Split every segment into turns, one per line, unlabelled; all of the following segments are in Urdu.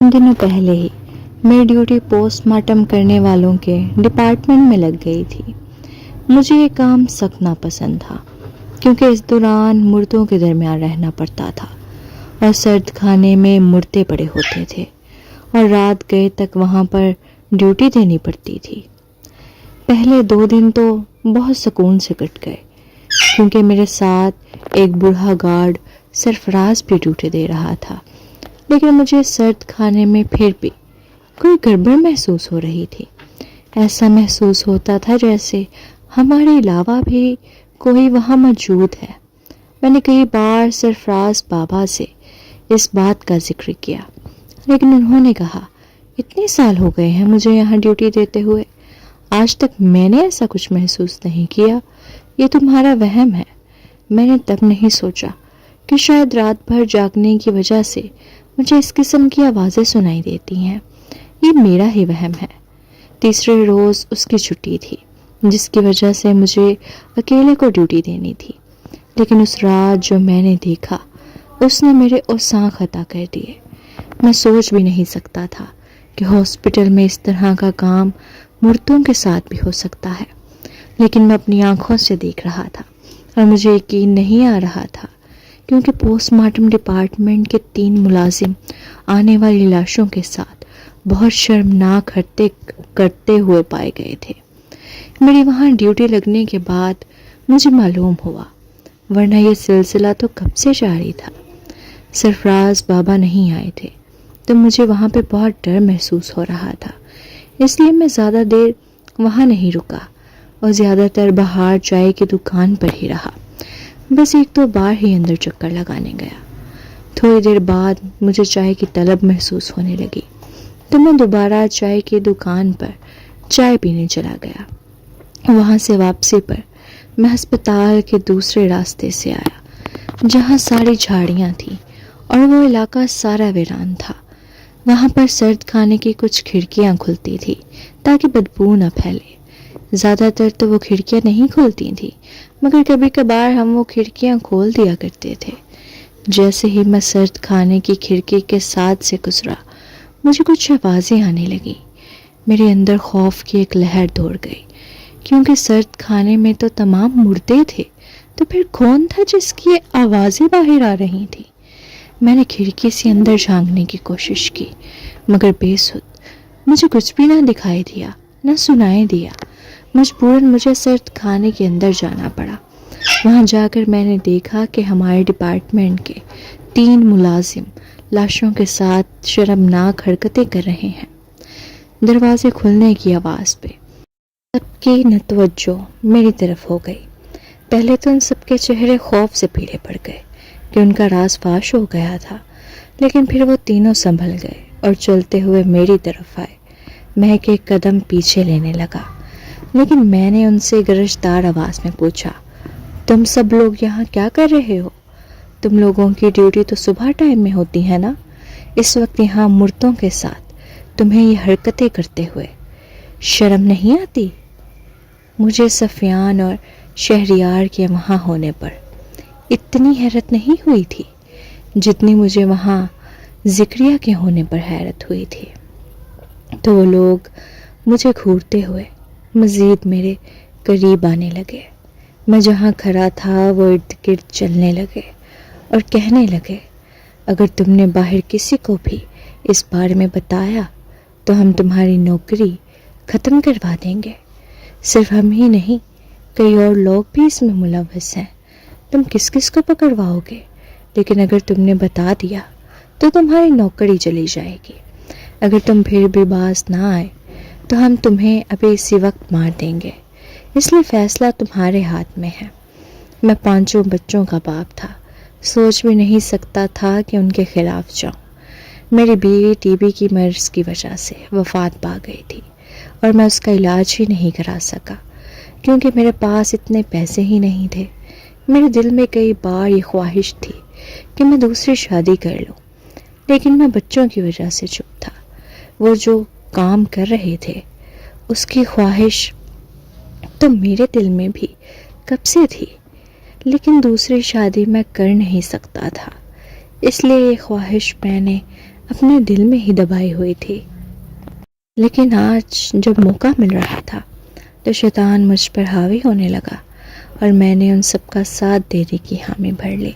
ان دنوں پہلے ہی میری ڈیوٹی پوسٹ مارٹم کرنے والوں کے ڈپارٹمنٹ میں لگ گئی تھی۔ مجھے یہ کام سخت ناپسند تھا کیونکہ اس دوران مردوں کے درمیان رہنا پڑتا تھا اور سرد خانے میں مردے پڑے ہوتے تھے اور رات گئے تک وہاں پر ڈیوٹی دینی پڑتی تھی۔ پہلے 2 دن تو بہت سکون سے کٹ گئے کیونکہ میرے ساتھ ایک بوڑھا گارڈ سرفراز بھی ڈیوٹی دے رہا تھا، لیکن مجھے سرد خانے میں پھر بھی کوئی گڑبڑ محسوس ہو رہی تھی۔ ایسا محسوس ہوتا تھا جیسے ہمارے علاوہ بھی کوئی وہاں موجود ہے۔ میں نے کئی بار سرفراز بابا سے اس بات کا ذکر کیا، لیکن انہوں نے کہا اتنے سال ہو گئے ہیں مجھے یہاں ڈیوٹی دیتے ہوئے، آج تک میں نے ایسا کچھ محسوس نہیں کیا، یہ تمہارا وہم ہے۔ میں نے تب نہیں سوچا کہ شاید رات بھر جاگنے کی وجہ سے مجھے اس قسم کی آوازیں سنائی دیتی ہیں، یہ میرا ہی وہم ہے۔ تیسرے روز اس کی چھٹی تھی جس کی وجہ سے مجھے اکیلے کو ڈیوٹی دینی تھی، لیکن اس رات جو میں نے دیکھا اس نے میرے اوساں خطا کر دیے۔ میں سوچ بھی نہیں سکتا تھا کہ ہاسپٹل میں اس طرح کا کام مردوں کے ساتھ بھی ہو سکتا ہے، لیکن میں اپنی آنکھوں سے دیکھ رہا تھا اور مجھے یقین نہیں آ رہا تھا کیونکہ پوسٹ مارٹم ڈپارٹمنٹ کے 3 ملازم آنے والی لاشوں کے ساتھ بہت شرمناک حرکتیں کرتے ہوئے پائے گئے تھے۔ میری وہاں ڈیوٹی لگنے کے بعد مجھے معلوم ہوا، ورنہ یہ سلسلہ تو کب سے جاری تھا۔ سرفراز بابا نہیں آئے تھے تو مجھے وہاں پہ بہت ڈر محسوس ہو رہا تھا، اس لیے میں زیادہ دیر وہاں نہیں رکا اور زیادہ تر باہر چائے کی دکان پر ہی رہا، بس 1-2 بار ہی اندر چکر لگانے گیا۔ تھوڑی دیر بعد مجھے چائے کی طلب محسوس ہونے لگی تو میں دوبارہ چائے کی دکان پر چائے پینے چلا گیا۔ وہاں سے واپسی پر میں ہسپتال کے دوسرے راستے سے آیا جہاں ساری جھاڑیاں تھیں اور وہ علاقہ سارا ویران تھا۔ وہاں پر سرد خانے کی کچھ کھڑکیاں کھلتی تھی تاکہ بدبو نہ پھیلے۔ زیادہ تر تو وہ کھڑکیاں نہیں کھلتی تھیں، مگر کبھی کبھار ہم وہ کھڑکیاں کھول دیا کرتے تھے۔ جیسے ہی میں سرد خانے کی کھڑکی کے ساتھ سے گزرا، مجھے کچھ آوازیں آنے لگیں۔ میرے اندر خوف کی ایک لہر دوڑ گئی کیونکہ سرد خانے میں تو تمام مردے تھے، تو پھر کون تھا جس کی آوازیں باہر آ رہی تھیں؟ میں نے کھڑکی سے اندر جھانکنے کی کوشش کی مگر بے سود، مجھے کچھ بھی نہ دکھائی دیا نہ سنائی دیا۔ مجبوراً مجھے سرد خانے کے اندر جانا پڑا۔ وہاں جا کر میں نے دیکھا کہ ہمارے ڈپارٹمنٹ کے 3 ملازم لاشوں کے ساتھ شرمناک حرکتیں کر رہے ہیں۔ دروازے کھلنے کی آواز پہ سب کی توجہ میری طرف ہو گئی۔ پہلے تو ان سب کے چہرے خوف سے پیلے پڑ گئے کہ ان کا راز فاش ہو گیا تھا، لیکن پھر وہ تینوں سنبھل گئے اور چلتے ہوئے میری طرف آئے۔ میں ایک قدم پیچھے لینے لگا، لیکن میں نے ان سے گرجدار آواز میں پوچھا، تم سب لوگ یہاں کیا کر رہے ہو؟ تم لوگوں کی ڈیوٹی تو صبح ٹائم میں ہوتی ہے نا؟ اس وقت یہاں مردوں کے ساتھ تمہیں یہ حرکتیں کرتے ہوئے شرم نہیں آتی؟ مجھے سفیان اور شہریار کے وہاں ہونے پر اتنی حیرت نہیں ہوئی تھی جتنی مجھے وہاں ذکریہ کے ہونے پر حیرت ہوئی تھی۔ تو وہ لوگ مجھے گھورتے ہوئے مزید میرے قریب آنے لگے۔ میں جہاں کھڑا تھا وہ ارد گرد چلنے لگے اور کہنے لگے، اگر تم نے باہر کسی کو بھی اس بارے میں بتایا تو ہم تمہاری نوکری ختم کروا دیں گے۔ صرف ہم ہی نہیں، کئی اور لوگ بھی اس میں ملوث ہیں۔ تم کس کس کو پکڑواؤ گے؟ لیکن اگر تم نے بتا دیا تو تمہاری نوکری چلی جائے گی۔ اگر تم پھر بھی باز نہ آئے تو ہم تمہیں ابھی اسی وقت مار دیں گے، اس لیے فیصلہ تمہارے ہاتھ میں ہے۔ میں 5 بچوں کا باپ تھا، سوچ بھی نہیں سکتا تھا کہ ان کے خلاف جاؤں۔ میری بیوی ٹی بی کی مرض کی وجہ سے وفات پا گئی تھی اور میں اس کا علاج ہی نہیں کرا سکا کیونکہ میرے پاس اتنے پیسے ہی نہیں تھے۔ میرے دل میں کئی بار یہ خواہش تھی کہ میں دوسری شادی کر لوں، لیکن میں بچوں کی وجہ سے چپ تھا۔ وہ جو کام کر رہے تھے اس کی خواہش تو میرے دل میں بھی کب سے تھی، لیکن دوسری شادی میں کر نہیں سکتا تھا، اس لیے یہ خواہش میں نے اپنے دل میں ہی دبائی ہوئی تھی، لیکن آج جب موقع مل رہا تھا تو شیطان مجھ پر حاوی ہونے لگا اور میں نے ان سب کا ساتھ دینے کی حامی بھر لی۔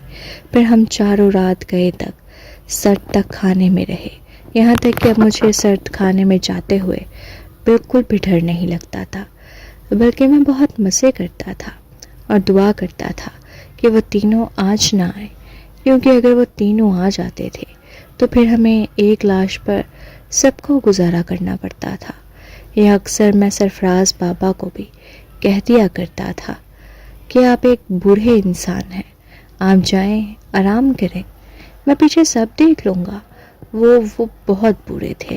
پھر ہم چاروں رات گئے تک سرد تک کھانے میں رہے، یہاں تک کہ اب مجھے سرد کھانے میں جاتے ہوئے بالکل بھی ڈر نہیں لگتا تھا، بلکہ میں بہت مزے کرتا تھا اور دعا کرتا تھا کہ وہ تینوں آج نہ آئے، کیونکہ اگر وہ تینوں آ جاتے تھے تو پھر ہمیں ایک لاش پر سب کو گزارا کرنا پڑتا تھا۔ یہ اکثر میں سرفراز بابا کو بھی کہہ دیا کرتا تھا کہ آپ ایک بوڑھے انسان ہیں، آپ جائیں آرام کریں، میں پیچھے سب دیکھ لوں گا۔ وہ بہت بوڑھے تھے،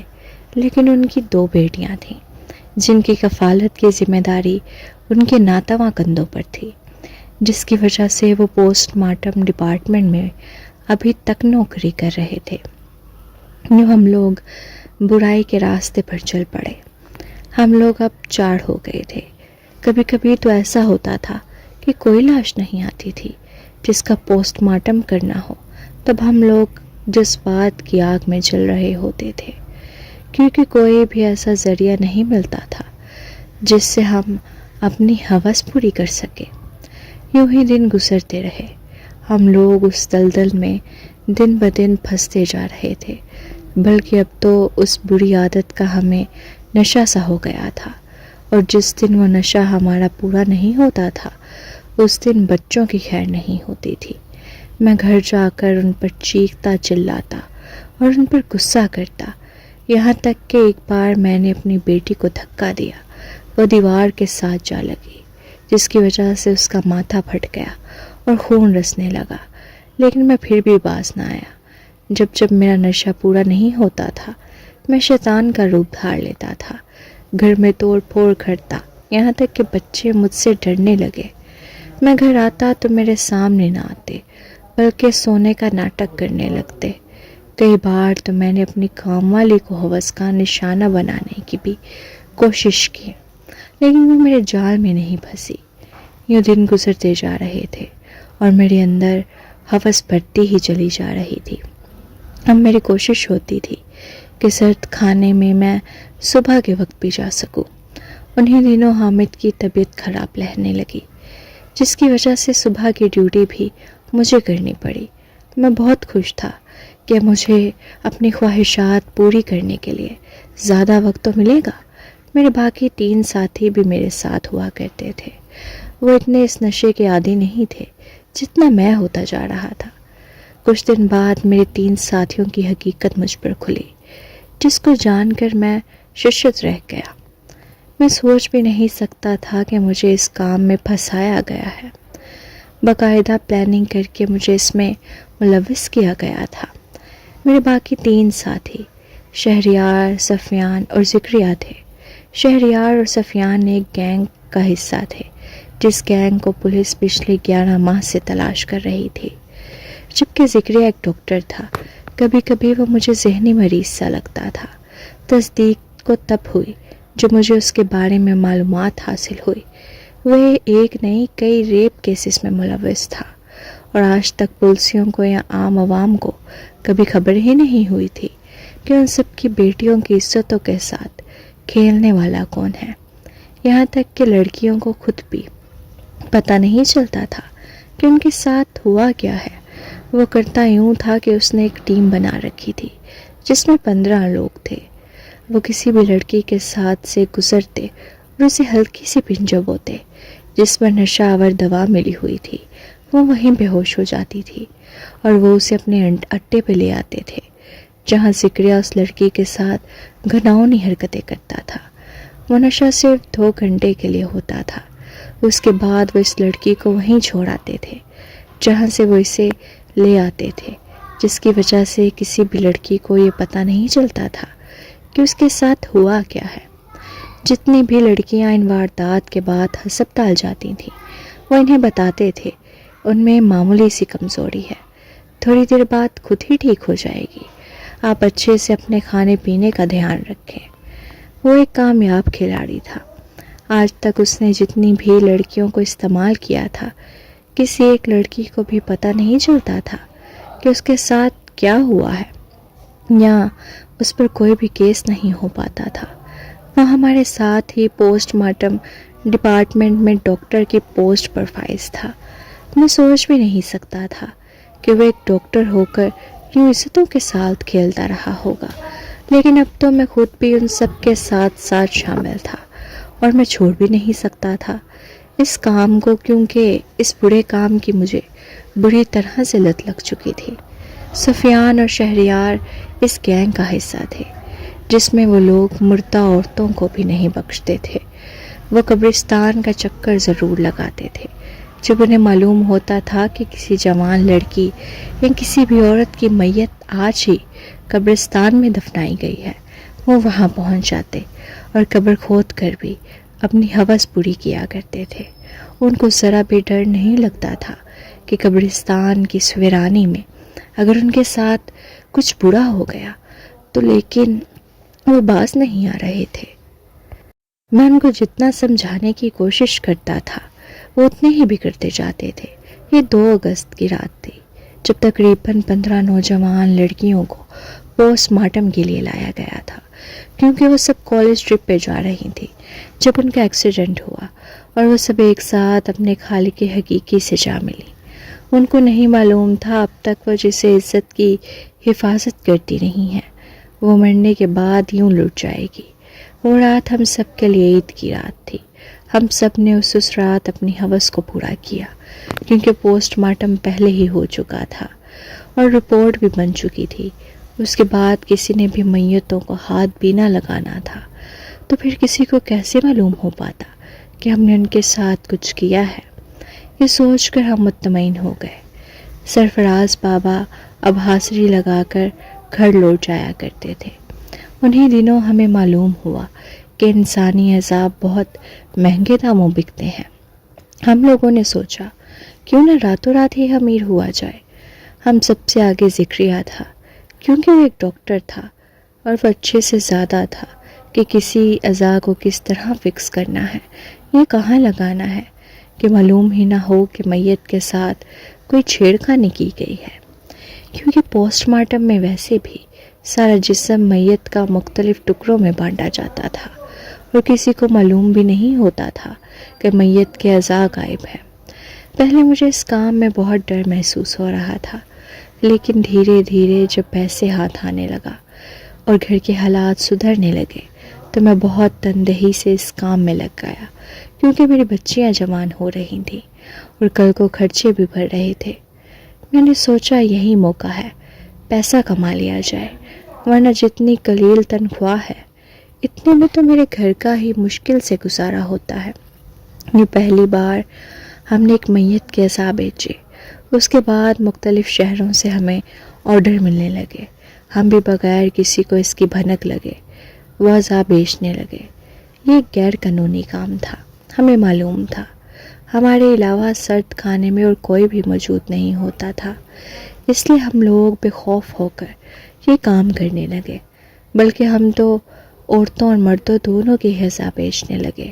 لیکن ان کی 2 بیٹیاں تھیں جن کی کفالت کی ذمہ داری ان کے ناتواں کندھوں پر تھی، جس کی وجہ سے وہ پوسٹ مارٹم ڈپارٹمنٹ میں ابھی تک نوکری کر رہے تھے۔ یوں ہم لوگ برائی کے راستے پر چل پڑے۔ ہم لوگ اب 4 ہو گئے تھے۔ کبھی کبھی تو ایسا ہوتا تھا کہ کوئی لاش نہیں آتی تھی جس کا پوسٹ مارٹم کرنا ہو، تب ہم لوگ جذبات کی آگ میں جل رہے ہوتے تھے، کیونکہ کوئی بھی ایسا ذریعہ نہیں ملتا تھا جس سے ہم اپنی ہوس پوری کر سکے۔ یوں ہی دن گزرتے رہے، ہم لوگ اس دلدل میں دن بدن پھنستے جا رہے تھے، بلکہ اب تو اس بری عادت کا ہمیں نشہ سا ہو گیا تھا، اور جس دن وہ نشہ ہمارا پورا نہیں ہوتا تھا اس دن بچوں کی خیر نہیں ہوتی تھی۔ میں گھر جا کر ان پر چیختا چلاتا اور ان پر غصہ کرتا، یہاں تک کہ ایک بار میں نے اپنی بیٹی کو دھکا دیا، وہ دیوار کے ساتھ جا لگی، جس کی وجہ سے اس کا ماتھا پھٹ گیا اور خون رسنے لگا، لیکن میں پھر بھی باز نہ آیا۔ جب میرا نشہ پورا نہیں ہوتا تھا میں شیطان کا روپ دھار لیتا تھا، گھر میں توڑ پھوڑ کرتا، یہاں تک کہ بچے مجھ سے ڈرنے لگے۔ میں گھر آتا تو میرے سامنے نہ آتے، بلکہ سونے کا ناٹک کرنے لگتے۔ کئی بار تو میں نے اپنی کام والی کو ہوس کا نشانہ بنانے کی بھی کوشش کی، لیکن وہ میرے جال میں نہیں پھنسی۔ یوں دن گزرتے جا رہے تھے اور میرے اندر ہوس بڑھتی ہی چلی جا رہی تھی۔ اب میری کوشش ہوتی تھی کہ سرد کھانے میں میں صبح کے وقت بھی جا سکوں۔ انہی دنوں حامد کی طبیعت خراب رہنے لگی، جس کی وجہ سے صبح کی ڈیوٹی بھی مجھے کرنی پڑی۔ میں بہت خوش تھا کہ مجھے اپنی خواہشات پوری کرنے کے لیے زیادہ وقت تو ملے گا۔ میرے باقی 3 ساتھی بھی میرے ساتھ ہوا کرتے تھے، وہ اتنے اس نشے کے عادی نہیں تھے جتنا میں ہوتا جا رہا تھا۔ کچھ دن بعد میرے 3 ساتھیوں کی حقیقت مجھ پر کھلی، جس کو جان کر میں ششت رہ گیا۔ میں سوچ بھی نہیں سکتا تھا کہ مجھے اس کام میں پھنسایا گیا ہے۔ باقاعدہ پلاننگ کر کے مجھے اس میں ملوث کیا گیا تھا۔ میرے باقی 3 ساتھی شہریار، سفیان اور ذکریہ تھے۔ شہریار اور سفیان ایک گینگ کا حصہ تھے، جس گینگ کو پولیس پچھلے 11 ماہ سے تلاش کر رہی تھی، جبکہ ذکریہ ایک ڈاکٹر تھا۔ کبھی کبھی وہ مجھے ذہنی مریض سا لگتا تھا۔ تصدیق کو تب ہوئی جو مجھے اس کے بارے میں معلومات حاصل ہوئی۔ وہ ایک نہیں کئی ریپ کیسز میں ملوث تھا، اور آج تک پولیسوں کو یا عام عوام کو کبھی خبر ہی نہیں ہوئی تھی کہ ان سب کی بیٹیوں کی عزتوں کے ساتھ کھیلنے والا کون ہے۔ یہاں تک کہ لڑکیوں کو خود بھی پتہ نہیں چلتا تھا کہ ان کے ساتھ ہوا کیا ہے۔ وہ کرتا یوں تھا کہ اس نے ایک ٹیم بنا رکھی تھی جس میں 15 لوگ تھے۔ وہ کسی بھی لڑکی کے ساتھ سے گزرتے اور اسے ہلکی سی پن جبوتے جس پر نشہ آور دوا ملی ہوئی تھی، وہ وہیں بے ہوش ہو جاتی تھی، اور وہ اسے اپنے اڈے پہ لے آتے تھے، جہاں ذکریہ اس لڑکی کے ساتھ گھناؤنی حرکتیں کرتا تھا۔ وہ نشہ صرف 2 گھنٹے کے لیے ہوتا تھا، اس کے بعد وہ اس لڑکی کو وہیں چھوڑ آتے تھے جہاں سے وہ اسے لے آتے تھے، جس کی وجہ سے کسی بھی لڑکی کو یہ پتہ نہیں چلتا تھا کہ اس کے ساتھ ہوا کیا ہے۔ جتنی بھی لڑکیاں ان واردات کے بعد ہسپتال جاتی تھیں، وہ انہیں بتاتے تھے ان میں معمولی سی کمزوری ہے، تھوڑی دیر بعد خود ہی ٹھیک ہو جائے گی، آپ اچھے سے اپنے کھانے پینے کا دھیان رکھیں۔ وہ ایک کامیاب کھلاڑی تھا۔ آج تک اس نے جتنی بھی لڑکیوں کو استعمال کیا تھا، کسی ایک لڑکی کو بھی پتہ نہیں چلتا تھا کہ اس کے ساتھ کیا ہوا ہے۔ یا اس پر کوئی بھی کیس نہیں ہو پاتا تھا۔ وہ ہمارے ساتھ ہی پوسٹ مارٹم ڈپارٹمنٹ میں ڈاکٹر کی پوسٹ پر فائز تھا۔ میں سوچ بھی نہیں سکتا تھا کہ وہ ایک ڈاکٹر ہو کر یوں عزتوں کے ساتھ کھیلتا رہا ہوگا، لیکن اب تو میں خود بھی ان سب کے ساتھ ساتھ شامل تھا اور میں چھوڑ بھی نہیں سکتا تھا اس کام کو، کیونکہ اس برے کام کی مجھے بری طرح سے لت لگ چکی تھی۔ سفیان اور شہریار اس گینگ کا حصہ تھے جس میں وہ لوگ مردہ عورتوں کو بھی نہیں بخشتے تھے۔ وہ قبرستان کا چکر ضرور لگاتے تھے جب انہیں معلوم ہوتا تھا کہ کسی جوان لڑکی یا کسی بھی عورت کی میت آج ہی قبرستان میں دفنائی گئی ہے۔ وہ وہاں پہنچ جاتے اور قبر کھود کر بھی اپنی ہوس پوری کیا کرتے تھے۔ ان کو ذرا بھی ڈر نہیں لگتا تھا کہ قبرستان کی اس ویرانی میں اگر ان کے ساتھ کچھ برا ہو گیا تو، لیکن وہ باز نہیں آ رہے تھے۔ میں ان کو جتنا سمجھانے کی کوشش کرتا تھا وہ اتنے ہی بگڑتے جاتے تھے۔ یہ 2 اگست کی رات تھی جب تقریباً 15 نوجوان لڑکیوں کو پوسٹ مارٹم کے لیے لایا گیا تھا، کیونکہ وہ سب کالج ٹرپ پہ جا رہی تھیں جب ان کا ایکسیڈنٹ ہوا، اور وہ سب ایک ساتھ اپنے خالق حقیقی سے جا ملی۔ ان کو نہیں معلوم تھا اب تک وہ جسے عزت کی حفاظت کرتی نہیں ہے وہ مرنے کے بعد یوں لٹ جائے گی۔ وہ رات ہم سب کے لیے عید کی رات تھی۔ ہم سب نے اس رات اپنی ہوس کو پورا کیا، کیونکہ پوسٹ مارٹم پہلے ہی ہو چکا تھا اور رپورٹ بھی بن چکی تھی۔ اس کے بعد کسی نے بھی میتوں کو ہاتھ بھی نہ لگانا تھا، تو پھر کسی کو کیسے معلوم ہو پاتا کہ ہم نے ان کے ساتھ کچھ کیا ہے؟ یہ سوچ کر ہم مطمئن ہو گئے۔ سرفراز بابا اب حاضری لگا کر گھر لوٹ جایا کرتے تھے۔ انہی دنوں ہمیں معلوم ہوا کہ انسانی عذاب بہت مہنگے داموں بکتے ہیں۔ ہم لوگوں نے سوچا کیوں نہ راتوں رات ہی امیر ہوا جائے۔ ہم سب سے آگے ذکریہ تھا، کیونکہ وہ ایک ڈاکٹر تھا اور وہ اچھے سے زیادہ تھا کہ کسی اعضاء کو کس طرح فکس کرنا ہے، یہ کہاں لگانا ہے کہ معلوم ہی نہ ہو کہ میت کے ساتھ کوئی چھیڑخانی کی گئی ہے، کیونکہ پوسٹ مارٹم میں ویسے بھی سارا جسم میت کا مختلف ٹکڑوں میں بانٹا جاتا تھا اور کسی کو معلوم بھی نہیں ہوتا تھا کہ میت کے اعضاء غائب ہیں۔ پہلے مجھے اس کام میں بہت ڈر محسوس ہو رہا تھا، لیکن دھیرے دھیرے جب پیسے ہاتھ آنے لگا اور گھر کے حالات سدھرنے لگے تو میں بہت تندہی سے اس کام میں لگ گیا، کیونکہ میری بچیاں جوان ہو رہی تھیں اور کل کو خرچے بھی بڑھ رہے تھے۔ میں نے سوچا یہی موقع ہے، پیسہ کما لیا جائے، ورنہ جتنی قلیل تنخواہ ہے اتنے میں تو میرے گھر کا ہی مشکل سے گزارا ہوتا ہے۔ یہ پہلی بار ہم نے ایک میت کے اعضاء بیچے، اس کے بعد مختلف شہروں سے ہمیں آرڈر ملنے لگے۔ ہم بھی بغیر کسی کو اس کی بھنک لگے وہ اعضاء بیچنے لگے۔ یہ ایک غیر قانونی کام تھا، ہمیں معلوم تھا۔ ہمارے علاوہ سرد کھانے میں اور کوئی بھی موجود نہیں ہوتا تھا، اس لیے ہم لوگ بے خوف ہو کر یہ کام کرنے لگے، بلکہ ہم تو عورتوں اور مردوں دونوں کے اعضاء بیچنے لگے۔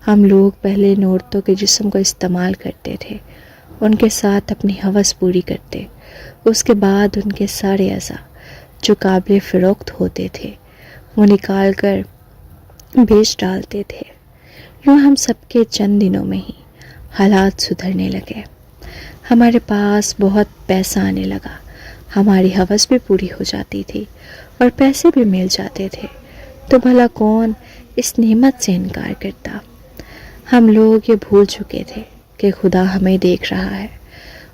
ہم لوگ پہلے ان عورتوں کے جسم کو استعمال کرتے تھے، ان کے ساتھ اپنی ہوس پوری کرتے، اس کے بعد ان کے سارے اعضاء جو قابل فروخت ہوتے تھے وہ نکال کر بیچ ڈالتے تھے۔ یوں ہم سب کے چند دنوں میں ہی حالات سدھرنے لگے، ہمارے پاس بہت پیسہ آنے لگا، ہماری ہوس بھی پوری ہو جاتی تھی اور پیسے بھی مل جاتے تھے، تو بھلا کون اس نعمت سے انکار کرتا؟ ہم لوگ یہ بھول چکے تھے کہ خدا ہمیں دیکھ رہا ہے۔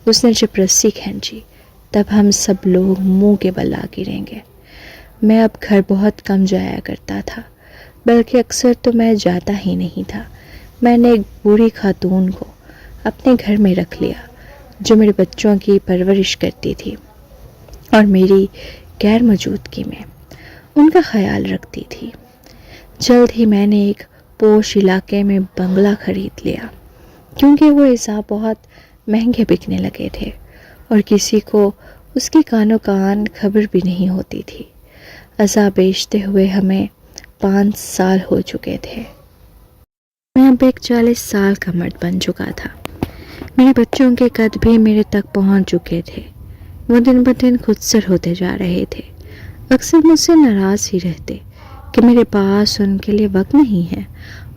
اس نے جب رسی کھینچی تب ہم سب لوگ منہ کے بل آ گریں گے۔ میں اب گھر بہت کم جایا کرتا تھا، بلکہ اکثر تو میں جاتا ہی نہیں تھا۔ میں نے ایک بوڑھی خاتون کو اپنے گھر میں رکھ لیا جو میرے بچوں کی پرورش کرتی تھی اور میری غیر موجودگی میں ان کا خیال رکھتی تھی۔ جلد ہی میں نے ایک پوش علاقے میں بنگلہ خرید لیا، کیونکہ وہ اعضاء بہت مہنگے بکنے لگے تھے اور کسی کو اس کی کانوں کان خبر بھی نہیں ہوتی تھی۔ اعضاء بیچتے ہوئے ہمیں 5 سال ہو چکے تھے۔ میں اب ایک 40 سال کا مرد بن چکا تھا۔ میرے بچوں کے قد بھی میرے تک پہنچ چکے تھے۔ وہ دن بدن خود سر ہوتے جا رہے تھے۔ اکثر مجھ سے ناراض ہی رہتے کہ میرے پاس ان کے لیے وقت نہیں ہے،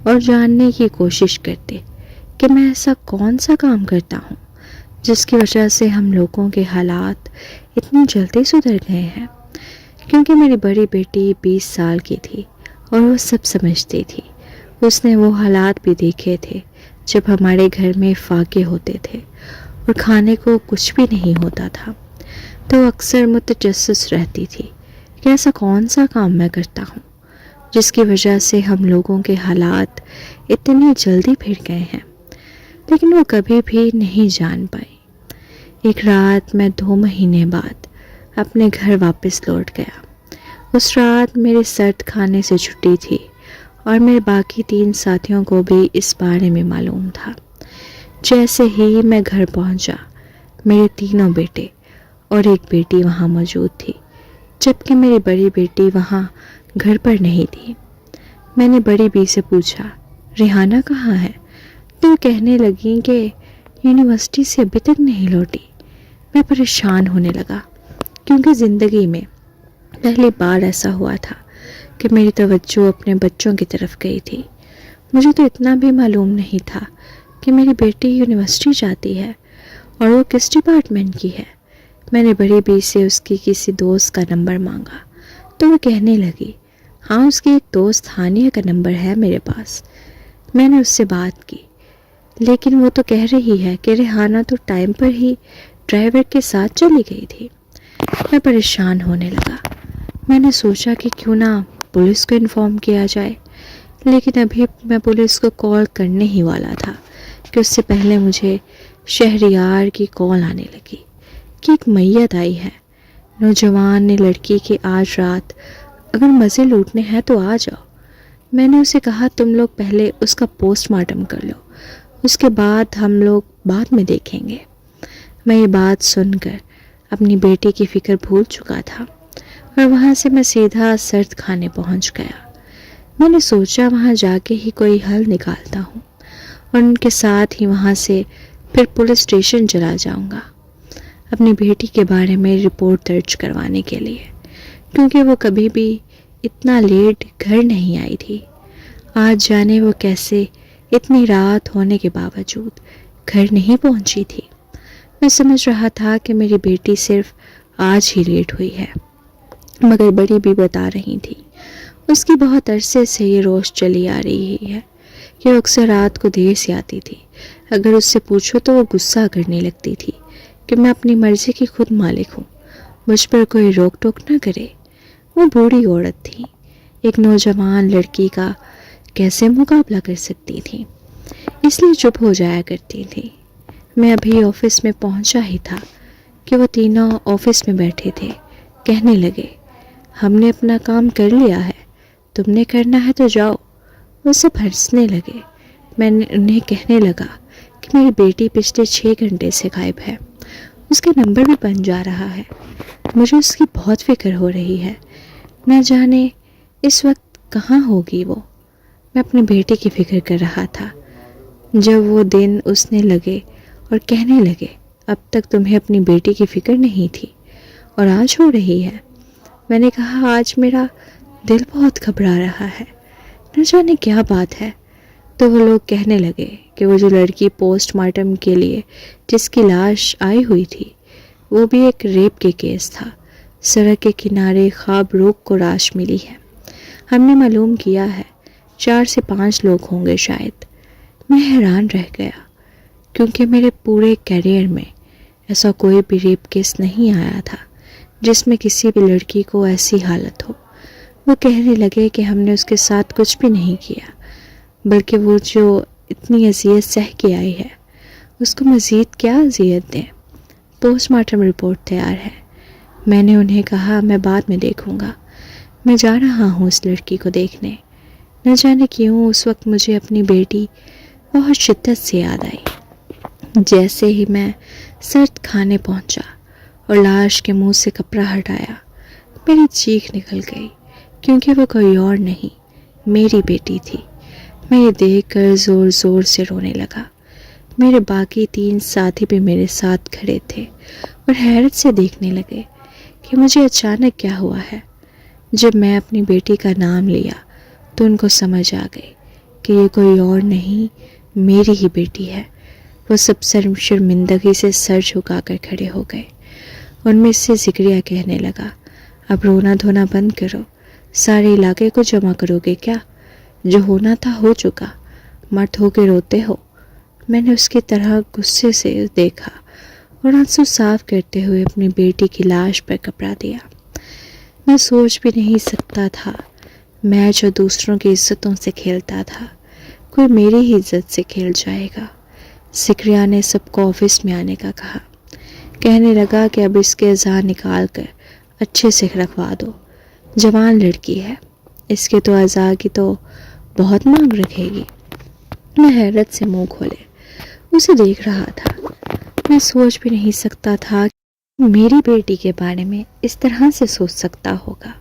اور جاننے کی کوشش کرتے کہ میں ایسا کون سا کام کرتا ہوں جس کی وجہ سے ہم لوگوں کے حالات اتنی جلدی سدھر گئے ہیں۔ کیونکہ میری بڑی بیٹی 20 سال کی تھی اور وہ سب سمجھتی تھی۔ اس نے وہ حالات بھی دیکھے تھے جب ہمارے گھر میں فاقے ہوتے تھے اور کھانے کو کچھ بھی نہیں ہوتا تھا، تو وہ اکثر متجسس رہتی تھی کہ ایسا کون سا کام میں کرتا ہوں جس کی وجہ سے ہم لوگوں کے حالات اتنی جلدی پھر گئے ہیں، لیکن وہ کبھی بھی نہیں جان پائی۔ ایک رات میں 2 مہینے بعد اپنے گھر واپس لوٹ گیا۔ اس رات میرے سرد کھانے سے چھٹی تھی اور میرے باقی 3 ساتھیوں کو بھی اس بارے میں معلوم تھا۔ جیسے ہی میں گھر پہنچا، میرے 3 بیٹے اور ایک بیٹی وہاں موجود تھی، جبکہ میری بڑی بیٹی وہاں گھر پر نہیں تھی۔ میں نے بڑی بی سے پوچھا، ریحانہ کہاں ہے؟ تو وہ کہنے لگیں کہ یونیورسٹی سے ابھی تک نہیں لوٹی۔ میں پریشان ہونے لگا، کیونکہ زندگی میں پہلی بار ایسا ہوا تھا کہ میری توجہ اپنے بچوں کی طرف گئی تھی۔ مجھے تو اتنا بھی معلوم نہیں تھا کہ میری بیٹی یونیورسٹی جاتی ہے اور وہ کس ڈپارٹمنٹ کی ہے۔ میں نے بڑی بی سے اس کی کسی دوست کا نمبر مانگا تو وہ کہنے لگی، ہاں اس کی ایک دوست ہانیہ کا نمبر ہے میرے پاس۔ میں نے اس سے بات کی، لیکن وہ تو کہہ رہی ہے کہ ریحانہ تو ٹائم پر ہی ڈرائیور کے ساتھ چلی گئی تھی۔ میں پریشان ہونے لگا۔ میں نے سوچا کہ کیوں نہ پولیس کو انفارم کیا جائے، لیکن ابھی میں پولیس کو کال کرنے ہی والا تھا کہ اس سے پہلے مجھے شہریار کی کال آنے لگی کہ ایک میت آئی ہے۔ نوجوان نے لڑکی کی آج رات اگر مزے لوٹنے ہیں تو آ جاؤ۔ میں نے اسے کہا، تم لوگ پہلے اس کا پوسٹ مارٹم کر لو، اس کے بعد ہم لوگ بعد میں دیکھیں گے۔ میں یہ بات سن کر اپنی بیٹی کی فکر بھول چکا تھا اور وہاں سے میں سیدھا سرد کھانے پہنچ گیا۔ میں نے سوچا وہاں جا کے ہی کوئی حل نکالتا ہوں اور ان کے ساتھ ہی وہاں سے پھر پولیس اسٹیشن چلا جاؤں گا اپنی بیٹی کے بارے میں رپورٹ درج کروانے کے لیے، کیونکہ وہ کبھی بھی اتنا لیٹ گھر نہیں آئی تھی۔ آج جانے وہ کیسے اتنی رات ہونے کے باوجود گھر نہیں پہنچی تھی۔ میں سمجھ رہا تھا کہ میری بیٹی صرف آج ہی لیٹ ہوئی ہے، مگر بڑی بھی بتا رہی تھی اس کی بہت عرصے سے یہ روش چلی آ رہی ہے کہ وہ اکثر رات کو دیر سے آتی تھی۔ اگر اس سے پوچھو تو وہ غصہ کرنے لگتی تھی کہ میں اپنی مرضی کی خود مالک ہوں، مجھ پر کوئی روک ٹوک نہ کرے۔ وہ بوڑھی عورت تھی، ایک نوجوان لڑکی کا کیسے مقابلہ کر سکتی تھی، اس لیے چپ ہو جایا کرتی تھی۔ میں ابھی آفس میں پہنچا ہی تھا کہ وہ تینوں آفس میں بیٹھے تھے۔ کہنے لگے، ہم نے اپنا کام کر لیا ہے، تم نے کرنا ہے تو جاؤ۔ وہ سب ہنسنے لگے۔ میں نے انہیں کہنے لگا کہ میری بیٹی پچھلے 6 گھنٹے سے غائب ہے، اس کا نمبر بھی بن جا رہا ہے۔ مجھے اس کی بہت فکر ہو رہی ہے، نہ جانے اس وقت کہاں ہوگی وہ۔ میں اپنی بیٹی کی فکر کر رہا تھا جب وہ دن اسنے لگے اور کہنے لگے، اب تک تمہیں اپنی بیٹی کی فکر نہیں تھی اور آج ہو رہی ہے۔ میں نے کہا، آج میرا دل بہت گھبرا رہا ہے، نہ جانے کیا بات ہے۔ تو وہ لوگ کہنے لگے کہ وہ جو لڑکی پوسٹ مارٹم کے لیے جس کی لاش آئی ہوئی تھی، وہ بھی ایک ریپ کے کیس تھا۔ سڑک کے کنارے خواب روک کو لاش ملی ہے۔ ہم نے معلوم کیا ہے 4 سے 5 لوگ ہوں گے شاید۔ میں حیران رہ گیا، کیونکہ میرے پورے کیریئر میں ایسا کوئی بھی ریپ کیس نہیں آیا تھا جس میں کسی بھی لڑکی کو ایسی حالت ہو۔ وہ کہنے لگے کہ ہم نے اس کے ساتھ کچھ بھی نہیں کیا، بلکہ وہ جو اتنی اذیت سہ کے آئی ہے، اس کو مزید کیا اذیت دیں۔ پوسٹ مارٹم رپورٹ تیار ہے۔ میں نے انہیں کہا، میں بعد میں دیکھوں گا، میں جا رہا ہوں اس لڑکی کو دیکھنے۔ نہ جانے کیوں اس وقت مجھے اپنی بیٹی بہت شدت سے یاد آئی۔ جیسے ہی میں سرد کھانے پہنچا اور لاش کے منہ سے کپڑا ہٹایا، میری چیخ نکل گئی، کیونکہ وہ کوئی اور نہیں، میری بیٹی تھی۔ میں یہ دیکھ کر زور زور سے رونے لگا۔ میرے باقی 3 ساتھی بھی میرے ساتھ کھڑے تھے اور حیرت سے دیکھنے لگے کہ مجھے اچانک کیا ہوا ہے۔ جب میں اپنی بیٹی کا نام لیا تو ان کو سمجھ آ گئی کہ یہ کوئی اور نہیں میری ہی بیٹی ہے۔ وہ سب شرمندگی سے سر جھکا کر کھڑے ہو گئے۔ ان میں سے ذکریہ کہنے لگا، اب رونا دھونا بند کرو، سارے علاقے کو جمع کرو گے کیا؟ جو ہونا تھا ہو چکا، مرد ہو کے روتے ہو۔ میں نے اس کی طرح غصے سے دیکھا اور آنسو صاف کرتے ہوئے اپنی بیٹی کی لاش پر کپڑا دیا۔ میں سوچ بھی نہیں سکتا تھا، میں جو دوسروں کی عزتوں سے کھیلتا تھا، کوئی میری ہی عزت سے کھیل جائے گا۔ ذکریہ نے سب کو آفس میں آنے کا کہا، کہنے لگا کہ اب اس کے اعضاء نکال کر اچھے سے رکھوا دو، جوان لڑکی ہے، اس کے تو اعضاء کی تو بہت مانگ رکھے گی۔ میں حیرت سے منہ کھولے اسے دیکھ رہا تھا۔ میں سوچ بھی نہیں سکتا تھا کہ میری بیٹی کے بارے میں اس طرح سے سوچ سکتا ہوگا۔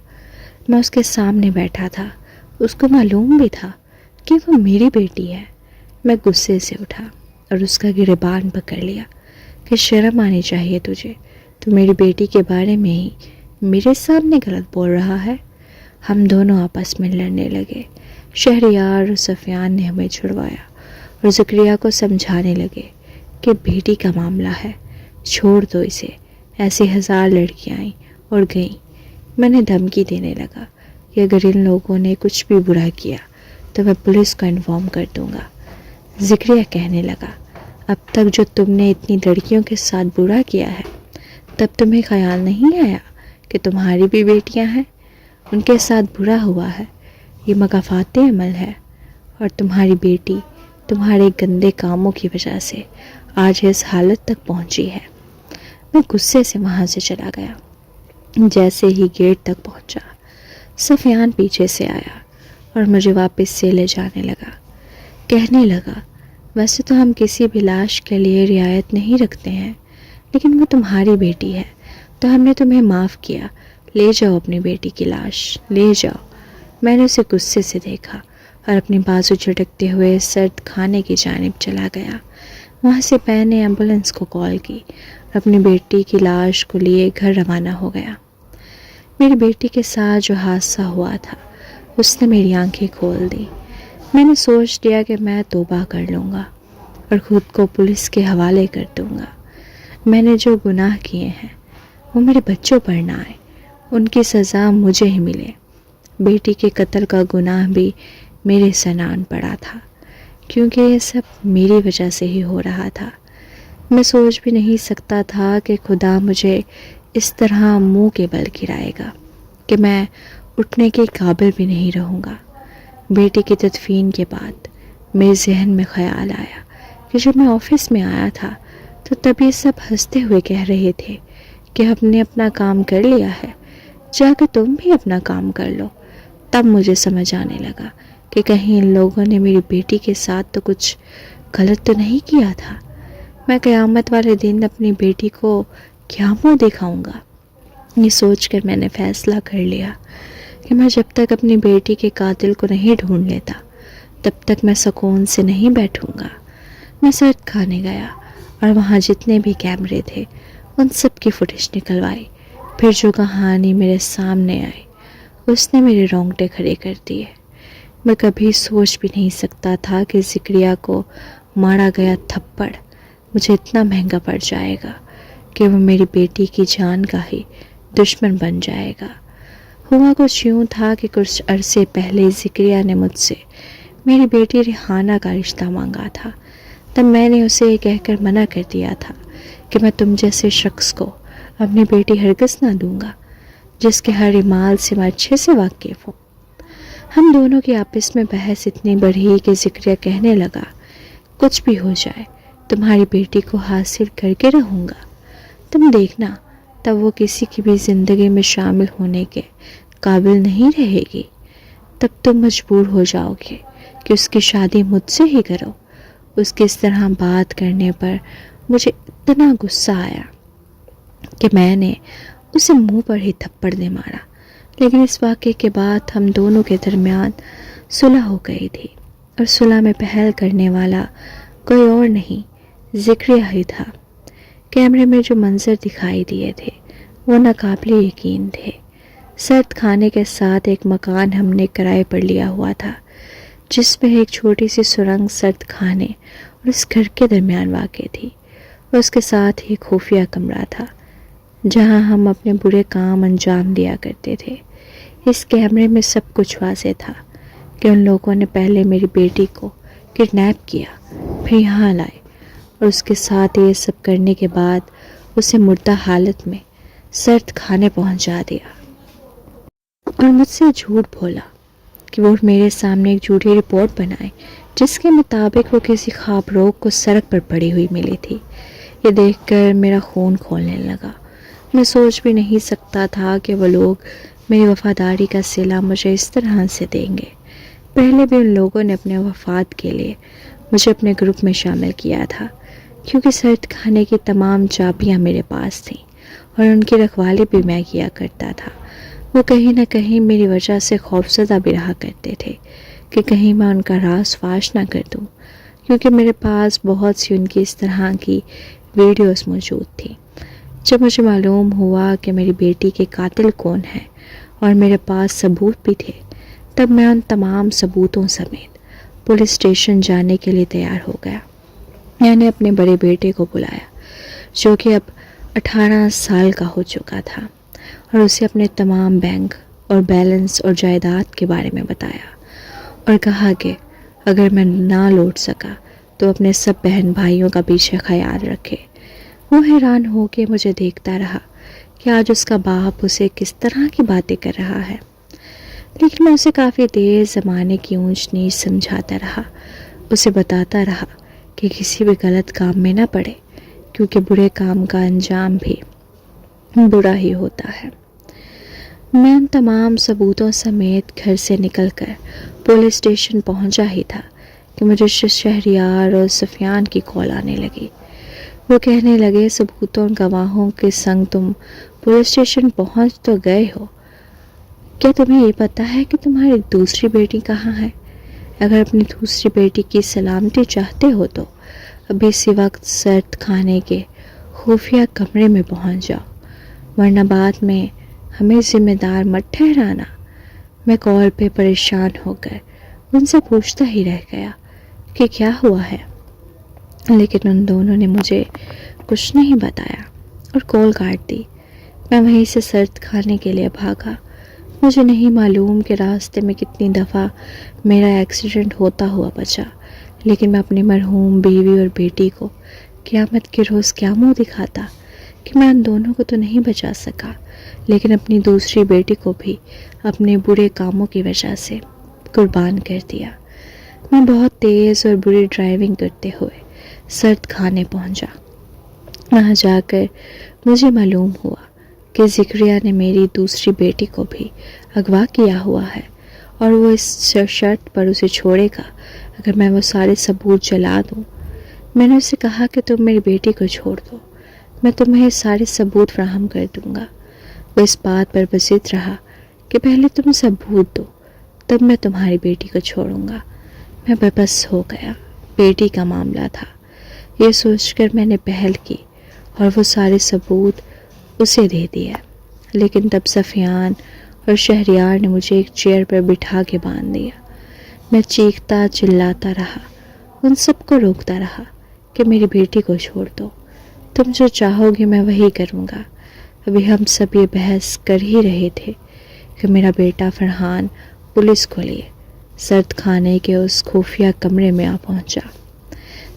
میں اس کے سامنے بیٹھا تھا، اس کو معلوم بھی تھا کہ وہ میری بیٹی ہے۔ میں غصے سے اٹھا اور اس کا گریبان پکڑ لیا کہ شرم آنی چاہیے تجھے، تو میری بیٹی کے بارے میں ہی میرے سامنے غلط بول رہا ہے۔ ہم دونوں آپس میں لڑنے لگے۔ شہریار اور سفیان نے ہمیں چھڑوایا اور ذکریہ کو سمجھانے لگے کہ بیٹی کا معاملہ ہے، چھوڑ دو اسے، ایسی 1000 لڑکیاں آئیں اور گئیں۔ میں نے دھمکی دینے لگا کہ اگر ان لوگوں نے کچھ بھی برا کیا تو میں پولیس کو انفارم کر دوں گا۔ ذکریہ کہنے لگا، اب تک جو تم نے اتنی لڑکیوں کے ساتھ برا کیا ہے، تب تمہیں خیال نہیں آیا کہ تمہاری بھی بیٹیاں ہیں، ان کے ساتھ برا ہوا ہے، یہ مکافات عمل ہے، اور تمہاری بیٹی تمہارے گندے کاموں کی وجہ سے آج اس حالت تک پہنچی ہے۔ میں غصے سے وہاں سے چلا گیا۔ جیسے ہی گیٹ تک پہنچا، سفیان پیچھے سے آیا اور مجھے واپس سے لے جانے لگا۔ کہنے لگا، ویسے تو ہم کسی بھی لاش کے لیے رعایت نہیں رکھتے ہیں، لیکن وہ تمہاری بیٹی ہے تو ہم نے تمہیں معاف کیا، لے جاؤ اپنی بیٹی کی لاش، لے جاؤ۔ میں نے اسے غصے سے دیکھا اور اپنی بازو جھٹکتے ہوئے سرد کھانے کی جانب چلا گیا۔ وہاں سے میں نے ایمبولنس کو کال کی اور اپنی بیٹی کی لاش کو لیے گھر روانہ ہو گیا۔ میری بیٹی کے ساتھ جو حادثہ ہوا تھا اس نے میری آنکھیں کھول دی۔ میں نے سوچ لیا کہ میں توبہ کر لوں گا اور خود کو پولیس کے حوالے کر دوں گا۔ میں نے جو گناہ کیے ہیں وہ میرے بچوں پر نہ آئے، ان کی سزا مجھے ہی ملے۔ بیٹی کے قتل کا گناہ بھی میرے سنان پڑا تھا، کیونکہ یہ سب میری وجہ سے ہی ہو رہا تھا۔ میں سوچ بھی نہیں سکتا تھا کہ خدا مجھے اس طرح منہ کے بل گرائے گا کہ میں اٹھنے کے قابل بھی نہیں رہوں گا۔ بیٹی کی تدفین کے بعد میرے ذہن میں خیال آیا کہ جب میں آفس میں آیا تھا تو تب یہ سب ہنستے ہوئے کہہ رہے تھے کہ ہم نے اپنا کام کر لیا ہے، جا کے تم بھی اپنا کام کر لو۔ تب مجھے سمجھ آنے لگا کہ کہیں ان لوگوں نے میری بیٹی کے ساتھ تو کچھ غلط تو نہیں کیا تھا۔ میں قیامت والے دن اپنی بیٹی کو کیا منہ دکھاؤں گا؟ یہ سوچ کر میں نے فیصلہ کر لیا کہ میں جب تک اپنی بیٹی کے قاتل کو نہیں ڈھونڈ لیتا تب تک میں سکون سے نہیں بیٹھوں گا۔ میں سرد کھانے گیا اور وہاں جتنے بھی کیمرے تھے ان سب کی فوٹیج نکلوائی۔ پھر جو کہانی میرے سامنے آئی اس نے میرے رونگٹے کھڑے کر دیے۔ میں کبھی سوچ بھی نہیں سکتا تھا کہ ذکریہ کو مارا گیا تھپڑ مجھے اتنا مہنگا پڑ جائے گا کہ وہ میری بیٹی کی جان کا ہی دشمن بن جائے گا۔ ہوا کچھ یوں تھا کہ کچھ عرصے پہلے ذکریہ نے مجھ سے میری بیٹی ریحانہ کا رشتہ مانگا تھا۔ تب میں نے اسے یہ کہہ کر منع کر دیا تھا کہ میں تم جیسے شخص کو اپنی بیٹی ہرگز نہ دوں گا جس کے ہر اعمال سے میں اچھے سے واقف ہوں۔ ہم دونوں کی آپس میں بحث اتنی بڑھی کہ ذکریہ کہنے لگا، کچھ بھی ہو جائے تمہاری بیٹی کو حاصل کر کے رہوں گا، تم دیکھنا تب وہ کسی کی بھی زندگی میں شامل ہونے کے قابل نہیں رہے گی۔ تب تم مجبور ہو جاؤ گے کہ اس کی شادی مجھ سے ہی کرو۔ اس کے اس طرح بات کرنے پر مجھے اتنا غصہ آیا کہ میں نے اسے منہ پر ہی تھپڑ دے مارا۔ لیکن اس واقعے کے بعد ہم دونوں کے درمیان صلح ہو گئی تھی، اور صلح میں پہل کرنے والا کوئی اور نہیں ذکریہ ہی تھا۔ کیمرے میں جو منظر دکھائی دیے تھے وہ ناقابل یقین تھے۔ سرد کھانے کے ساتھ ایک مکان ہم نے کرائے پر لیا ہوا تھا، جس میں ایک چھوٹی سی سرنگ سرد کھانے اور اس گھر کے درمیان واقع تھی، اور اس کے ساتھ ہی خفیہ کمرہ تھا جہاں ہم اپنے برے کام انجام دیا کرتے تھے۔ اس کیمرے میں سب کچھ واضح تھا کہ ان لوگوں نے پہلے میری بیٹی کو کڈنیپ کیا، پھر یہاں لائے، اور اس کے ساتھ یہ سب کرنے کے بعد اسے مردہ حالت میں سرد کھانے پہنچا دیا، اور مجھ سے جھوٹ بولا کہ وہ میرے سامنے ایک جھوٹی رپورٹ بنائے جس کے مطابق وہ کسی خواب روگ کو سڑک پر پڑی ہوئی ملی تھی۔ یہ دیکھ کر میرا خون کھولنے لگا۔ میں سوچ بھی نہیں سکتا تھا کہ وہ لوگ میری وفاداری کا صلہ مجھے اس طرح سے دیں گے۔ پہلے بھی ان لوگوں نے اپنے وفات کے لیے مجھے اپنے گروپ میں شامل کیا تھا، کیونکہ سرد کھانے کی تمام چابیاں میرے پاس تھیں اور ان کی رکھوالی بھی میں کیا کرتا تھا۔ وہ کہیں نہ کہیں میری وجہ سے خوفزدہ بھی رہا کرتے تھے کہ کہیں میں ان کا راز فاش نہ کر دوں، کیونکہ میرے پاس بہت سی ان کی اس طرح کی ویڈیوز موجود تھیں۔ جب مجھے معلوم ہوا کہ میری بیٹی کے قاتل کون ہیں اور میرے پاس ثبوت بھی تھے، تب میں ان تمام ثبوتوں سمیت پولیس اسٹیشن جانے کے لیے تیار ہو گیا۔ میں نے اپنے بڑے بیٹے کو بلایا جو کہ اب 18 سال کا ہو چکا تھا، اور اسے اپنے تمام بینک اور بیلنس اور جائیداد کے بارے میں بتایا، اور کہا کہ اگر میں نہ لوٹ سکا تو اپنے سب بہن بھائیوں کا پیچھے خیال رکھے۔ وہ حیران ہو کے مجھے دیکھتا رہا کہ آج اس کا باپ اسے کس طرح کی باتیں کر رہا ہے، لیکن میں اسے کافی دیر زمانے کی اونچ نیچ سمجھاتا رہا، اسے بتاتا رہا کہ کسی بھی غلط کام میں نہ پڑے، کیونکہ برے کام کا انجام بھی برا ہی ہوتا ہے۔ میں ان تمام ثبوتوں سمیت گھر سے نکل کر پولیس اسٹیشن پہنچا ہی تھا کہ مجھے شہریار اور سفیان کی کال آنے لگی۔ وہ کہنے لگے ثبوتوں گواہوں کے سنگ تم پولیس اسٹیشن پہنچ تو گئے ہو، کیا تمہیں یہ پتہ ہے کہ تمہاری دوسری بیٹی کہاں ہے؟ اگر اپنی دوسری بیٹی کی سلامتی چاہتے ہو تو ابھی اسی وقت سرد کھانے کے خفیہ کمرے میں پہنچ جاؤ، ورنہ بعد میں ہمیں ذمہ دار مت ٹھہرانا۔ میں کال پہ پریشان ہو کر ان سے پوچھتا ہی رہ گیا کہ کیا ہوا ہے، لیکن ان دونوں نے مجھے کچھ نہیں بتایا اور کال کاٹ دی۔ میں وہیں سے سرد کھانے کے لیے بھاگا۔ مجھے نہیں معلوم کہ راستے میں کتنی دفعہ میرا ایکسیڈنٹ ہوتا ہوا بچا، لیکن میں اپنی مرحوم بیوی اور بیٹی کو قیامت کے روز کیا منہ دکھاتا کہ میں ان دونوں کو تو نہیں بچا سکا، لیکن اپنی دوسری بیٹی کو بھی اپنے برے کاموں کی وجہ سے قربان کر دیا۔ میں بہت تیز اور بری ڈرائیونگ کرتے ہوئے سرد کھانے پہنچا۔ وہاں جا کر مجھے معلوم ہوا کہ ذکریہ نے میری دوسری بیٹی کو بھی اغوا کیا ہوا ہے، اور وہ اس شرط پر اسے چھوڑے گا اگر میں وہ سارے ثبوت جلا دوں۔ میں نے اسے کہا کہ تم میری بیٹی کو چھوڑ دو، میں تمہیں سارے ثبوت فراہم کر دوں گا۔ وہ اس بات پر بضد رہا کہ پہلے تم ثبوت دو، تب میں تمہاری بیٹی کو چھوڑوں گا۔ میں بے-بس ہو گیا۔ بیٹی کا معاملہ تھا، یہ سوچ کر میں نے پہل کی اور وہ سارے ثبوت اسے دے دیا، لیکن تب سفیان اور شہریار نے مجھے ایک چیئر پر بٹھا کے باندھ دیا۔ میں چیختا چلاتا رہا، ان سب کو روکتا رہا کہ میری بیٹی کو چھوڑ دو، تم جو چاہو گے میں وہی کروں گا۔ ابھی ہم سب یہ بحث کر ہی رہے تھے کہ میرا بیٹا فرحان پولیس کو لیے سرد کھانے کے اس خفیہ کمرے میں آ پہنچا۔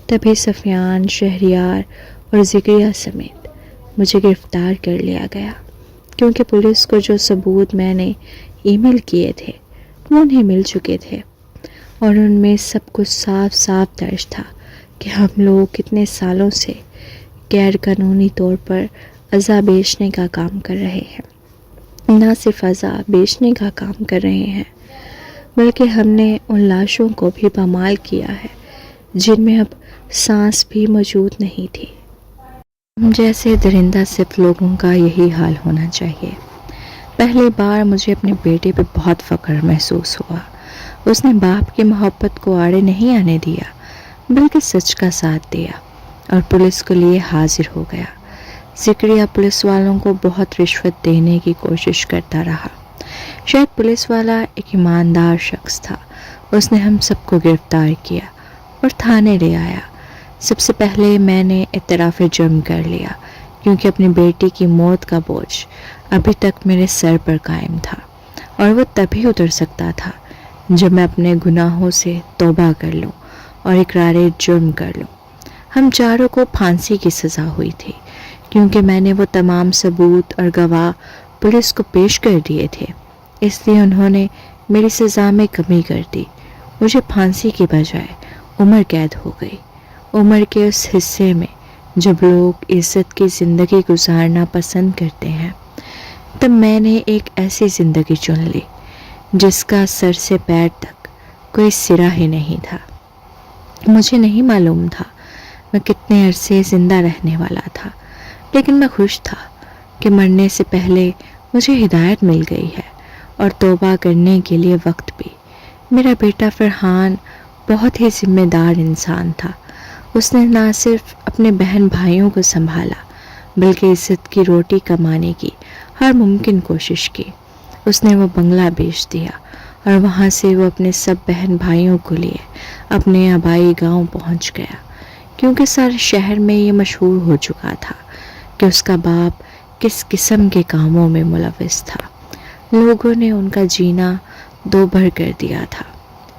تبھی سفیان، شہریار اور ذکریہ سمیت مجھے گرفتار کر لیا گیا، کیونکہ پولیس کو جو ثبوت میں نے ای میل کیے تھے وہ انہیں مل چکے تھے، اور ان میں سب کچھ صاف صاف درج تھا کہ ہم لوگ کتنے سالوں سے غیر قانونی طور پر اعضاء بیچنے کا کام کر رہے ہیں۔ نہ صرف اعضاء بیچنے کا کام کر رہے ہیں، بلکہ ہم نے ان لاشوں کو بھی پامال کیا ہے جن میں اب سانس بھی موجود نہیں تھی۔ جیسے درندہ صرف لوگوں کا یہی حال ہونا چاہیے۔ پہلی بار مجھے اپنے بیٹے پہ بہت فخر محسوس ہوا۔ اس نے باپ کی محبت کو آڑے نہیں آنے دیا، بلکہ سچ کا ساتھ دیا اور پولیس کے لیے حاضر ہو گیا۔ ذکریہ پولیس والوں کو بہت رشوت دینے کی کوشش کرتا رہا، شاید پولیس والا ایک ایماندار شخص تھا. اس نے ہم سب کو گرفتار کیا اور تھانے لے آیا. سب سے پہلے میں نے اعتراف جرم کر لیا کیونکہ اپنی بیٹی کی موت کا بوجھ ابھی تک میرے سر پر قائم تھا، اور وہ تبھی اتر سکتا تھا جب میں اپنے گناہوں سے توبہ کر لوں اور اقرار جرم کر لوں. ہم چاروں کو پھانسی کی سزا ہوئی تھی کیونکہ میں نے وہ تمام ثبوت اور گواہ پولیس کو پیش کر دیے تھے. اس لیے انہوں نے میری سزا میں کمی کر دی. مجھے پھانسی کی بجائے عمر قید ہو گئی. عمر کے اس حصے میں جب لوگ عزت کی زندگی گزارنا پسند کرتے ہیں، تب میں نے ایک ایسی زندگی چن لی جس کا سر سے پیر تک کوئی سرا ہی نہیں تھا. مجھے نہیں معلوم تھا میں کتنے عرصے زندہ رہنے والا تھا، لیکن میں خوش تھا کہ مرنے سے پہلے مجھے ہدایت مل گئی ہے اور توبہ کرنے کے لیے وقت بھی. میرا بیٹا فرحان بہت ہی ذمہ دار انسان تھا. اس نے نہ صرف اپنے بہن بھائیوں کو سنبھالا بلکہ عزت کی روٹی کمانے کی ہر ممکن کوشش کی. اس نے وہ بنگلہ بیچ دیا اور وہاں سے وہ اپنے سب بہن بھائیوں کو لیے اپنے آبائی گاؤں پہنچ گیا، کیونکہ سارے شہر میں یہ مشہور ہو چکا تھا کہ اس کا باپ کس قسم کے کاموں میں ملوث تھا. لوگوں نے ان کا جینا دوبھر کر دیا تھا.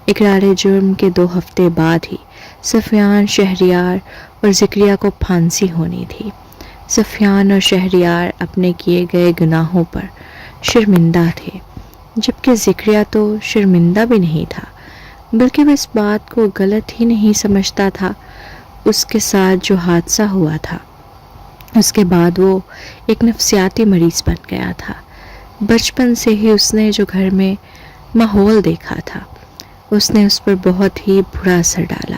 اقرار جرم کے 2 ہفتے بعد ہی سفیان، شہریار اور ذکریہ کو پھانسی ہونی تھی. سفیان اور شہریار اپنے کیے گئے گناہوں پر شرمندہ تھے، جبکہ ذکریہ تو شرمندہ بھی نہیں تھا، بلکہ وہ اس بات کو غلط ہی نہیں سمجھتا تھا. اس کے ساتھ جو حادثہ ہوا تھا اس کے بعد وہ ایک نفسیاتی مریض بن گیا تھا. بچپن سے ہی اس نے جو گھر میں ماحول دیکھا تھا اس نے اس پر بہت ہی برا اثر ڈالا.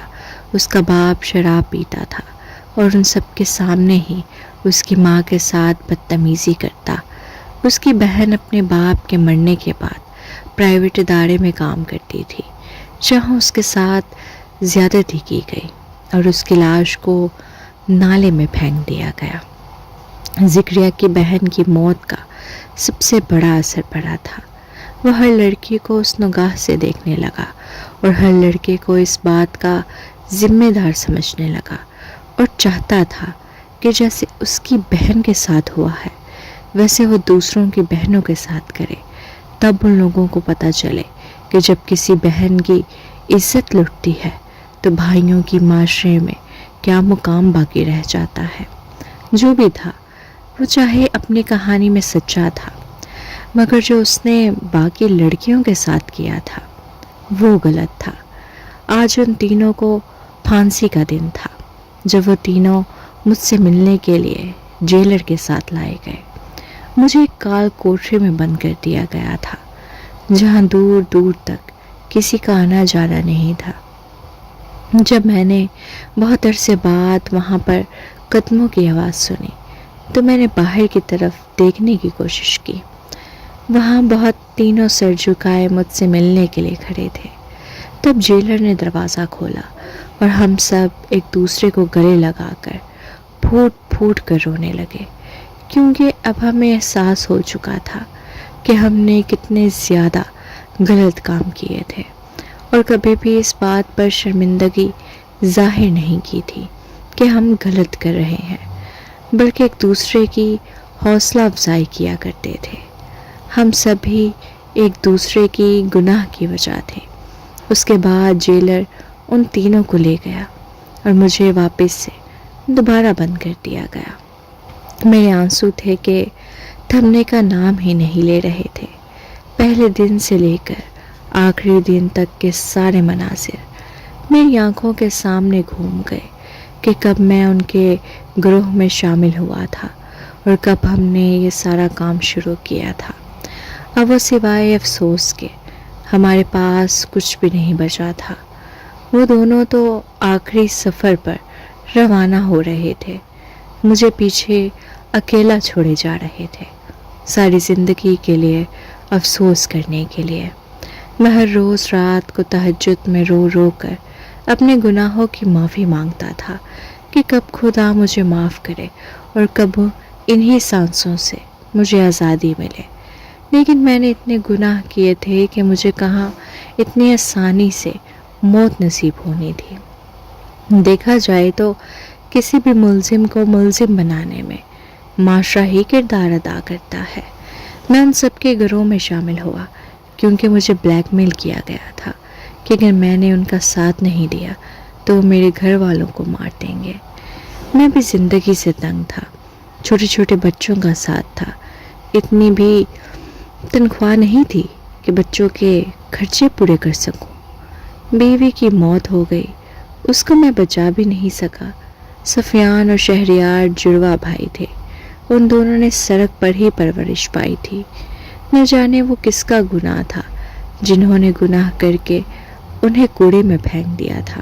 اس کا باپ شراب پیتا تھا اور ان سب کے سامنے ہی اس کی ماں کے ساتھ بدتمیزی کرتا. اس کی بہن اپنے باپ کے مرنے کے بعد پرائیویٹ ادارے میں کام کرتی تھی جہاں اس کے ساتھ زیادتی کی گئی اور اس کی لاش کو نالے میں پھینک دیا گیا. ذکریہ کی بہن کی موت کا سب سے بڑا اثر پڑا تھا. وہ ہر لڑکی کو اس نگاہ سے دیکھنے لگا اور ہر لڑکے کو اس بات کا ذمہ دار سمجھنے لگا اور چاہتا تھا کہ جیسے اس کی بہن کے ساتھ ہوا ہے ویسے وہ دوسروں کی بہنوں کے ساتھ کرے. تب ان لوگوں کو پتہ چلے کہ جب کسی بہن کی عزت لٹتی ہے تو بھائیوں کی معاشرے میں کیا مقام باقی رہ جاتا ہے. جو بھی تھا وہ چاہے اپنی کہانی میں سچا تھا، مگر جو اس نے باقی لڑکیوں کے ساتھ کیا تھا وہ غلط تھا. آج ان تینوں کو پھانسی کا دن تھا جب وہ تینوں مجھ سے ملنے کے لیے جیلر کے ساتھ لائے گئے. مجھے ایک کال کوٹری میں بند کر دیا گیا تھا جہاں دور دور تک کسی کا آنا جانا نہیں تھا. جب میں نے بہت عرصے بعد وہاں پر قدموں کی آواز سنی تو میں نے باہر کی طرف دیکھنے کی کوشش کی. وہاں بہت تینوں سر جھکائے مجھ سے ملنے کے لیے کھڑے تھے. تب جیلر نے دروازہ کھولا اور ہم سب ایک دوسرے کو گلے لگا کر پھوٹ پھوٹ کر رونے لگے، کیونکہ اب ہمیں احساس ہو چکا تھا کہ ہم نے کتنے زیادہ غلط کام کیے تھے اور کبھی بھی اس بات پر شرمندگی ظاہر نہیں کی تھی کہ ہم غلط کر رہے ہیں، بلکہ ایک دوسرے کی حوصلہ افزائی کیا کرتے تھے. ہم سبھی ایک دوسرے کی گناہ کی وجہ تھے. اس کے بعد جیلر ان تینوں کو لے گیا اور مجھے واپس سے دوبارہ بند کر دیا گیا. میرے آنسو تھے کہ تھمنے کا نام ہی نہیں لے رہے تھے. پہلے دن سے لے کر آخری دن تک کے سارے مناظر میری آنکھوں کے سامنے گھوم گئے کہ کب میں ان کے گروہ میں شامل ہوا تھا اور کب ہم نے یہ سارا کام شروع کیا تھا. اب وہ سوائے افسوس کے ہمارے پاس کچھ بھی نہیں بچا تھا. وہ دونوں تو آخری سفر پر روانہ ہو رہے تھے، مجھے پیچھے اکیلا چھوڑے جا رہے تھے ساری زندگی کے لیے افسوس کرنے کے لیے. میں ہر روز رات کو تہجد میں رو رو کر اپنے گناہوں کی معافی مانگتا تھا کہ کب خدا مجھے معاف کرے اور کب انہی سانسوں سے مجھے آزادی ملے. لیکن میں نے اتنے گناہ کیے تھے کہ مجھے کہاں اتنی آسانی سے موت نصیب ہونی تھی۔ دیکھا جائے تو کسی بھی ملزم کو ملزم بنانے میں معاشرہ ہی کردار ادا کرتا ہے۔ میں ان سب کے گروہ میں شامل ہوا کیونکہ مجھے بلیک میل کیا گیا تھا کہ اگر میں نے ان کا ساتھ نہیں دیا تو وہ میرے گھر والوں کو مار دیں گے۔ میں بھی زندگی سے تنگ تھا، چھوٹے چھوٹے بچوں کا ساتھ تھا، اتنی بھی تنخواہ نہیں تھی کہ بچوں کے خرچے پورے کر سکوں۔ بیوی کی موت ہو گئی، اس کو میں بچا بھی نہیں سکا۔ سفیان اور شہریار جڑوا بھائی تھے، ان دونوں نے سڑک پر ہی پرورش پائی تھی۔ نہ جانے وہ کس کا گناہ تھا، جنہوں نے گناہ کر کے انہیں کوڑے میں پھینک دیا تھا۔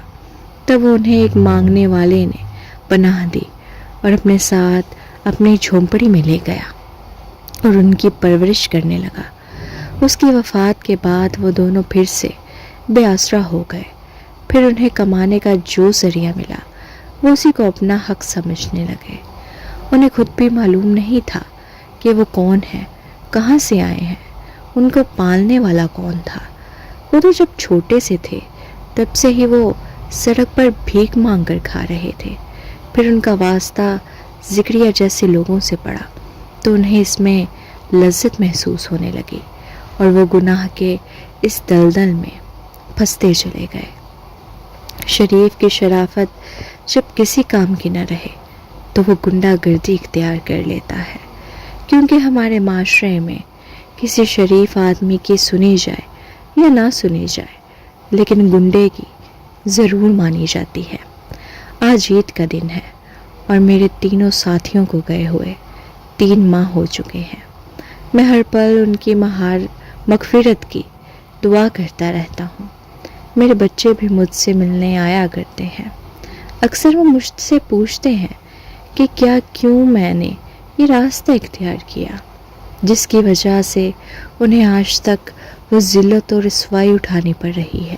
تب انہیں ایک مانگنے والے نے پناہ دی اور اپنے ساتھ اپنی جھونپڑی میں لے گیا اور ان کی پرورش کرنے لگا۔ اس کی وفات کے بعد وہ دونوں پھر سے بے آسرا ہو گئے۔ پھر انہیں کمانے کا جو ذریعہ ملا وہ اسی کو اپنا حق سمجھنے لگے۔ انہیں خود بھی معلوم نہیں تھا کہ وہ کون ہے، کہاں سے آئے ہیں، ان کو پالنے والا کون تھا۔ وہ تو جب چھوٹے سے تھے تب سے ہی وہ سڑک پر بھیک مانگ کر کھا رہے تھے۔ پھر ان کا واسطہ ذکریہ جیسے لوگوں سے پڑا تو انہیں اس میں لذت محسوس ہونے لگی اور وہ گناہ کے اس دلدل میں پھنستے چلے گئے۔ شریف کی شرافت جب کسی کام کی نہ رہے تو وہ گنڈا گردی اختیار کر لیتا ہے، کیونکہ ہمارے معاشرے میں کسی شریف آدمی کی سنی جائے یا نہ سنی جائے لیکن گنڈے کی ضرور مانی جاتی ہے۔ آج عید کا دن ہے اور میرے تینوں ساتھیوں کو گئے ہوئے 3 ماہ ہو چکے ہیں۔ میں ہر پل ان کی مغفرت کی دعا کرتا رہتا ہوں۔ میرے بچے بھی مجھ سے ملنے آیا کرتے ہیں۔ اکثر وہ مجھ سے پوچھتے ہیں کہ کیوں میں نے یہ راستہ اختیار کیا جس کی وجہ سے انہیں آج تک وہ ذلت اور رسوائی اٹھانی پڑ رہی ہے۔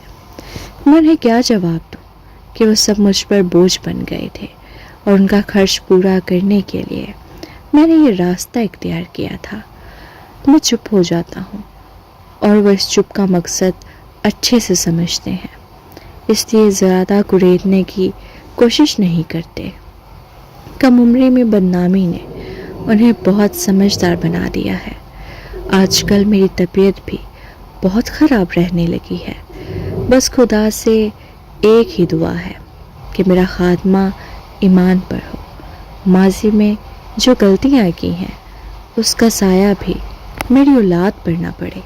میں انہیں کیا جواب دوں کہ وہ سب مجھ پر بوجھ بن گئے تھے اور ان کا خرچ پورا کرنے کے لیے میں نے یہ راستہ اختیار کیا تھا۔ میں چپ ہو جاتا ہوں اور وہ اس چپ کا مقصد اچھے سے سمجھتے ہیں، اس لیے زیادہ کریدنے کی کوشش نہیں کرتے۔ کم عمری میں بدنامی نے انہیں بہت سمجھدار بنا دیا ہے۔ آج کل میری طبیعت بھی بہت خراب رہنے لگی ہے۔ بس خدا سے ایک ہی دعا ہے کہ میرا خاتمہ ایمان پر ہو، ماضی میں جو غلطیاں کی ہیں اس کا سایہ بھی میری اولاد پر نہ پڑے۔